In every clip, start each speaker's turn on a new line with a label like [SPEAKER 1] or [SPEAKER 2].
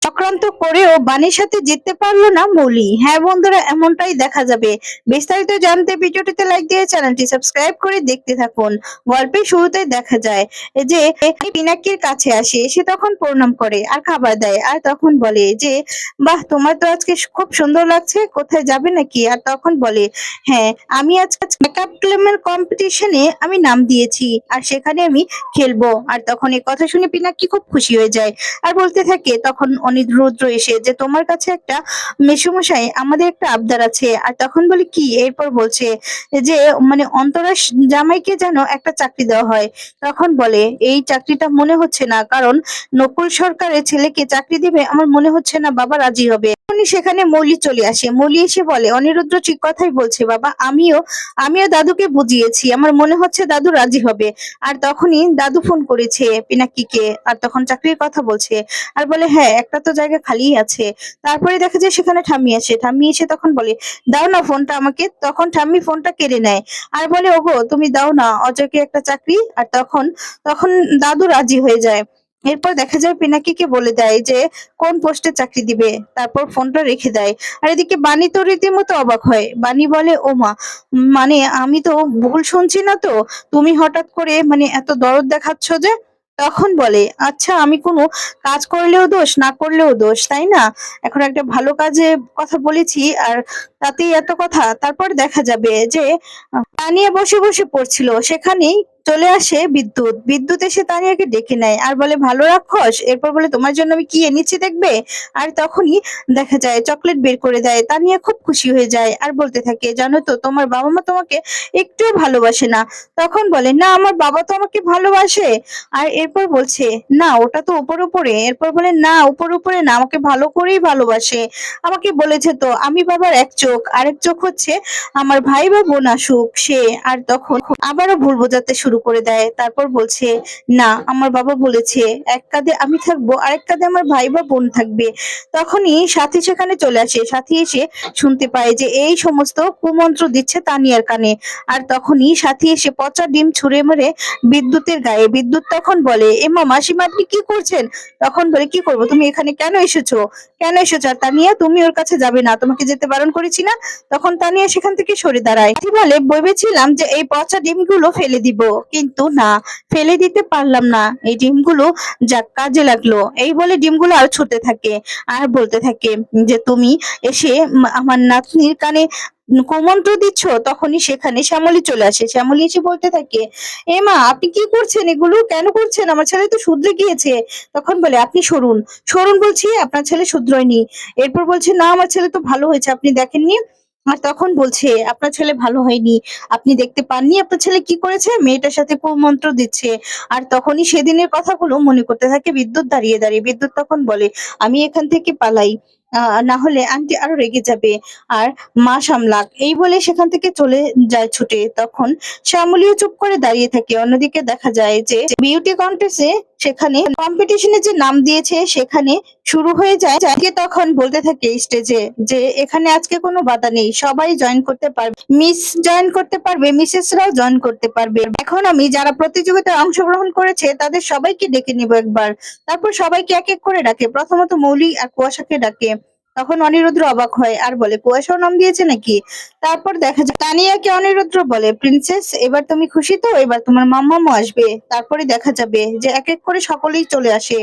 [SPEAKER 1] চক্রান্ত করেও বাণীর সাথে জিততে পারলো না মৌলি। হ্যাঁ বন্ধুরা, এমনটাই দেখা যাবে। বিস্তারিত জানতে ভিডিওটিতে লাইক দিয়ে চ্যানেলটি সাবস্ক্রাইব করে দেখতে থাকুন। গল্পের শুরুতেই দেখা যায় যে পিনাকির কাছে আসে, সে তখন প্রণাম করে আর খাবার দেয়, আর তখন বলে যে বাহ, তোমার তো আজকে খুব সুন্দর লাগছে, কোথায় যাবে নাকি? আর তখন বলে হ্যাঁ, আমি আজকে মেকআপ ক্লেমের কম্পিটিশনে আমি নাম দিয়েছি, আর সেখানে আমি খেলবো। আর তখন এই কথা শুনে পিনাকি খুব খুশি হয়ে যায় আর বলতে থাকে তখন অনিরুদ্র এসে যে তোমার কাছে একটা মেসোমশাই, আমাদের একটা আবদার আছে। আর তখন বলি কি? এরপর বলছে যে অন্তরা জামাইকে যেন একটা চাকরি দেওয়া হয়। তখন বলে এই চাকরিটা মনে হচ্ছে না, কারণ নকুল সরকারের ছেলেকে চাকরি দিবে আমার মনে হচ্ছে না বাবা রাজি হবে। তখনই সেখানে মৌলি চলে আসে। মৌলি এসে বলে অনিরুদ্র ঠিক কথাই বলছে বাবা, আমিও আমিও দাদুকে বুঝিয়েছি, আমার মনে হচ্ছে দাদু রাজি হবে। আর তখনই দাদু ফোন করেছে পিনাকিকে, আর তখন চাকরির কথা বলছে আর বলে হ্যাঁ, একটা তো জায়গা খালিই আছে। তারপরে দেখা যায় সেখানে ঠাম্মি আসে। ঠাম্মি এসে তখন বলে দাও না ফোনটা আমাকে। তখন ঠাম্মি ফোনটা কেড়ে নেয় আর বলে ওগো, তুমি দাও না অজয়কে একটা চাকরি। আর তখন তখন দাদু রাজি হয়ে যায়। এরপর দেখা যায় পিনাকিকে বলে দেয় যে কোন পোস্টে চাকরি দিবে, তারপর ফোনটা রেখে দেয়। আর এদিকে বাণী তো রীতিমতো অবাক হয়। বাণী বলে ও মা, আমি তো ভুল শুনছি না তো? তুমি হঠাৎ করে এত দরদ দেখাচ্ছ যে? তখন বলে আচ্ছা, আমি কোনো কাজ করলেও দোষ, না করলেও দোষ, তাই না? এখন একটা ভালো কাজে কথা বলেছি আর তাতেই এত কথা। তারপর দেখা যাবে যে তানিয়া বসে বসে পড়ছিল, সেখানেই চলে আসে বিদ্যুৎ। বিদ্যুৎ এসে তানিয়াকে ডেকে নেয় আর বলে ভালো রাক্ষস, এরপর বলে তোমার জন্য আমি কি এনেছি দেখবে। আর তখনই দেখা যায় চকলেট বের করে দেয়। তানিয়া খুব খুশি হয়ে যায় আর বলতে থাকে জানো তো, তোমার বাবা মা তোমাকে একটুও ভালোবাসে না। তখন বলে না, আমার বাবা তো আমাকে ভালোবাসে। আর এরপর বলছে না, ওটা তো উপর উপরে। এরপর বলে না, উপর উপরে না, আমাকে ভালো করেই ভালোবাসে। আমাকে বলেছে তো আমি বাবার এক চোখ, আরেক চোখ হচ্ছে আমার ভাই বা বোন আসুক সে। আর তখন আবারও ভুল বোঝাতে শুরু করে দেয়। তারপর বলছে না, আমার বাবা বলেছে এক কাঁধে আমি থাকবো, আরেক কাঁধে আমার ভাই বা বোন থাকবে। তখনই সাথী সেখানে চলে আসে। সাথী এসে শুনতে পায় যে এই সমস্ত কুমন্ত্র দিচ্ছে তানিয়ার কানে। আর তখনই সাথী এসে পচা ডিম ছুঁড়ে মেরে বিদ্যুতের গায়ে। বিদ্যুৎ তখন বলে এমা, মাসিমা আপনি কি করছেন? তখন বলে কি করবো, তুমি এখানে কেন এসেছো? কেন এসেছো? আর তানিয়া, তুমি ওর কাছে যাবে না, তোমাকে যেতে বারণ করেছি না? তখন তানিয়া সেখান থেকে সরে দাঁড়ায়। সাথী বলে ভেবেছিলাম যে এই পচা ডিমগুলো ফেলে দিব, কিন্তু না, ফেলে দিতে পারলাম না। এই ডিমগুলো যাক কাজে লাগলো। এই বলে ডিমগুলো আর ছুটতে থাকে আর বলতে থাকে যে তুমি এসে আমার নাতনির কানে কুমন্ত্র দিচ্ছ। তখনই সেখানে শ্যামলী চলে আসে। শ্যামলী এসে বলতে থাকে এ মা, আপনি কি করছেন? এগুলো কেন করছেন? আমার ছেলে তো শুধরে গিয়েছে। তখন বলে আপনি সরুন, সরুন বলছি, আপনার ছেলে শুধরোয়নি। এরপর বলছে না, আমার ছেলে তো ভালো হয়েছে, আপনি দেখেননি? আর তখন বলছে আপনার ছেলে ভালো হয়নি, আপনি দেখতে পাননি আপনার ছেলে কি করেছে? মেয়েটার সাথে কুমন্ত্র দিচ্ছে। আর তখনই সেদিনের কথাগুলো মনে করতে থাকে বিদ্যুৎ দাঁড়িয়ে দাঁড়িয়ে। বিদ্যুৎ তখন বলে আমি এখান থেকে পালাই, না হলে আন্টি আরো রেগে যাবে, আর মা সামলাক। এই বলে সেখান থেকে চলে যায় ছুটে। তখন শ্যামলীও চুপ করে দাঁড়িয়ে থাকে। অন্যদিকে দেখা যায় যে বিউটি কন্টেস্টে সেখানে কম্পিটিশনে যে নাম দিয়েছে সেখানে শুরু হয়ে যায়। কে তখন বলতে থাকে স্টেজে যে এখানে আজকে কোনো বাধা নেই, সবাই জয়েন করতে পারবে, মিস জয়েন করতে পারবে, মিসেসরাও জয়েন করতে পারবে। এখন আমি যারা প্রতিযোগিতায় অংশগ্রহণ করেছে তাদের সবাইকে ডেকে নিব একবার। তারপর সবাইকে এক এক করে ডাকে। প্রথমত মৌলি আর কুয়াশাকে ডাকে। তখন অনিরুদ্র অবাক হয় আর বলে কুয়াশাও নাম দিয়েছে নাকি? তারপর দেখা যায় তানিয়াকে অনিরুদ্র বলে প্রিন্সেস, এবার তুমি খুশি তো? এবার তোমার মাম্মামও আসবে। তারপরে দেখা যাবে যে এক এক করে সকলেই চলে আসে।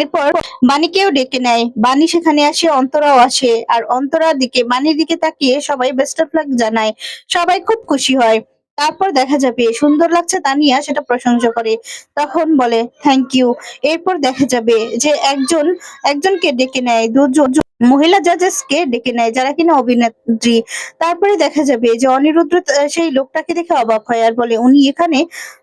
[SPEAKER 1] এরপর বাণীকেও ডেকে নেয়। বাণী সেখানে আসে, অন্তরাও আসে। আর অন্তরার দিকে, বাণীর দিকে তাকিয়ে সবাই বেস্ট অফ লাক জানায়। সবাই খুব খুশি হয়। তারপর দেখা যাবে সুন্দর লাগছে তানিয়া সেটা প্রশংসা করে। তখন বলে থ্যাংক ইউ। এরপর দেখা যাবে যে একজনকে ডেকে নেয়, দুজন মহিলা জাজেসকে ডেকে নেয় যারা কিনা অভিনেত্রী। তারপরে দেখা যাবে যে অনিরুদ্ধ সেই লোকটাকে দেখে অবাক হয় আর বলে উনি এখানে?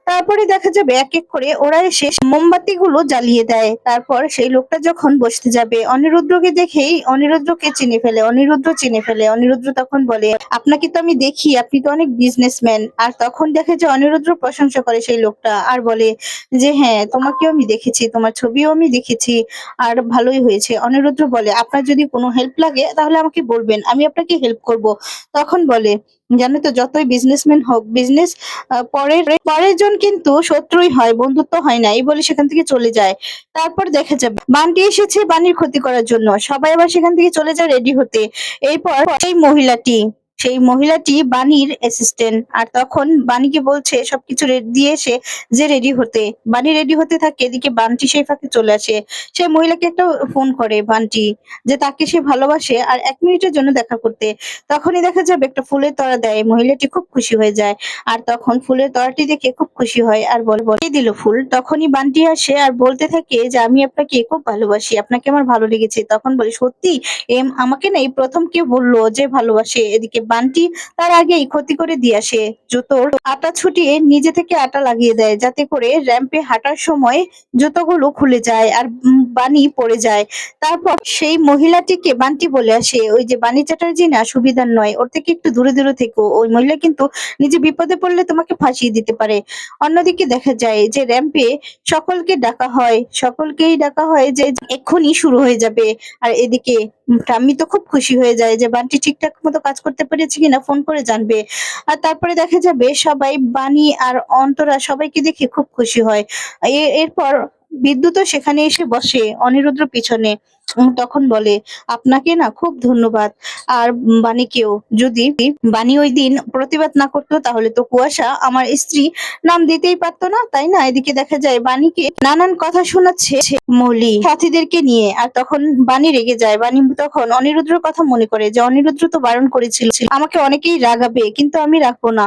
[SPEAKER 1] তারপরে দেখা যাবে এক এক করে ওরা এসে মোমবাতি গুলো জ্বালিয়ে দেয়। তারপর সেই লোকটা যখন বসতে যাবে অনিরুদ্ধকে দেখেই অনিরুদ্ধকে চিনে ফেলে, অনিরুদ্ধ চিনে ফেলে। অনিরুদ্ধ তখন বলে আপনাকে তো আমি দেখি, আপনি তো অনেক বিজনেসম্যান। আর তখন দেখে যে অনিরুদ্ধ প্রশংসা করে সেই লোকটা আর বলে যে হ্যাঁ, তোমাকেও আমি দেখেছি, তোমার ছবিও আমি দেখেছি, আর ভালোই হয়েছে। অনিরুদ্ধ বলে আপনার যদি যদি কোনো হেল্প লাগে তাহলে আমাকে বলবেন, আমি আপনাকে হেল্প করব। তখন বলে, জানো তো যতই বিজনেসম্যান হোক, বিজনেস পরের জন কিন্তু শত্রুই হয়, বন্ধুত্ব হয় না, এই বলে সেখান থেকে চলে যায়। তারপর দেখা যাবে বান্টি এসেছে বানির ক্ষতি করার জন্য, সবাই আবার সেখান থেকে চলে যায় রেডি হতে। এরপর সেই মহিলাটি বানির অ্যাসিস্ট্যান্ট, আর তখন বানিকে বলছে সবকিছু দিয়ে এসে যে রেডি হতে। বানি রেডি হতে থাকে, এদিকে বান্টি সেই ফাঁকে চলে আসে। সেই মহিলাকে একটা ফোন করে বান্টি, যে তাকে সে ভালোবাসে আর 1 মিনিটের জন্য দেখা করতে। তখনই দেখা যাবে একটা ফুলের তোড়া দেয়, মহিলাটি খুব খুশি হয়ে যায়। আর তখন ফুলের তোড়াটি দেখে খুব খুশি হয় আর বলে দিল ফুল। তখনই বান্টি আসে আর বলতে থাকে যে আমি আপনাকে খুব ভালোবাসি, আপনাকে আমার ভালো লেগেছে। তখন বলে, সত্যি? আমাকে না এই প্রথম কেউ বললো যে ভালোবাসে। এদিকে বান্টি তার আগেই ক্ষতি করে দিয়ে আসে, জুতোর আটা ছুটিয়ে নিজে থেকে আটা লাগিয়ে দেয়, যাতে করে র্যাম্পে হাঁটার সময় জুতোগুলো খুলে যায় আর বানি পড়ে যায়। তারপর সেই মহিলাটিকে বান্টি বলে আসে, ওই যে বানি চ্যাটার্জি না, সুবিধার নয়, ওর থেকে একটু দূরে দূরে থেকো, ওই মহিলা কিন্তু নিজে বিপদে পড়লে তোমাকে ফাঁসিয়ে দিতে পারে। অন্যদিকে দেখা যায় যে র্যাম্পে সকলকেই ডাকা হয় যে এক্ষুনি শুরু হয়ে যাবে। আর এদিকে টাম্মি তো খুব খুশি হয়ে যায় যে বান্টি ঠিকঠাক মতো কাজ করতে পেরেছে কিনা ফোন করে জানবে। আর তারপরে দেখা যাবে সবাই বানি আর অন্তরা সবাইকে দেখে খুব খুশি হয়। এরপর বিদ্যুৎও সেখানে এসে বসে অনিরুদ্ধ পিছনে। তখন বলে, আপনাকে না খুব ধন্যবাদ, আর বাণীকেও। যদি বাণী ওই দিন প্রতিবাদ না করতো তাহলে তো কুয়াশা আমার স্ত্রী নাম দিতেই পারতো না, তাই না? এদিকে দেখা যায় বাণীকে নানান কথা শোনাচ্ছে মৌলি সাথীদেরকে নিয়ে। আর তখন বাণী রেগে যায়। বাণী তখন অনিরুদ্ধর কথা মনে করে যে অনিরুদ্ধ তো বারণ করেছিল আমাকে অনেকেই রাগাবে, কিন্তু আমি রাখবো না।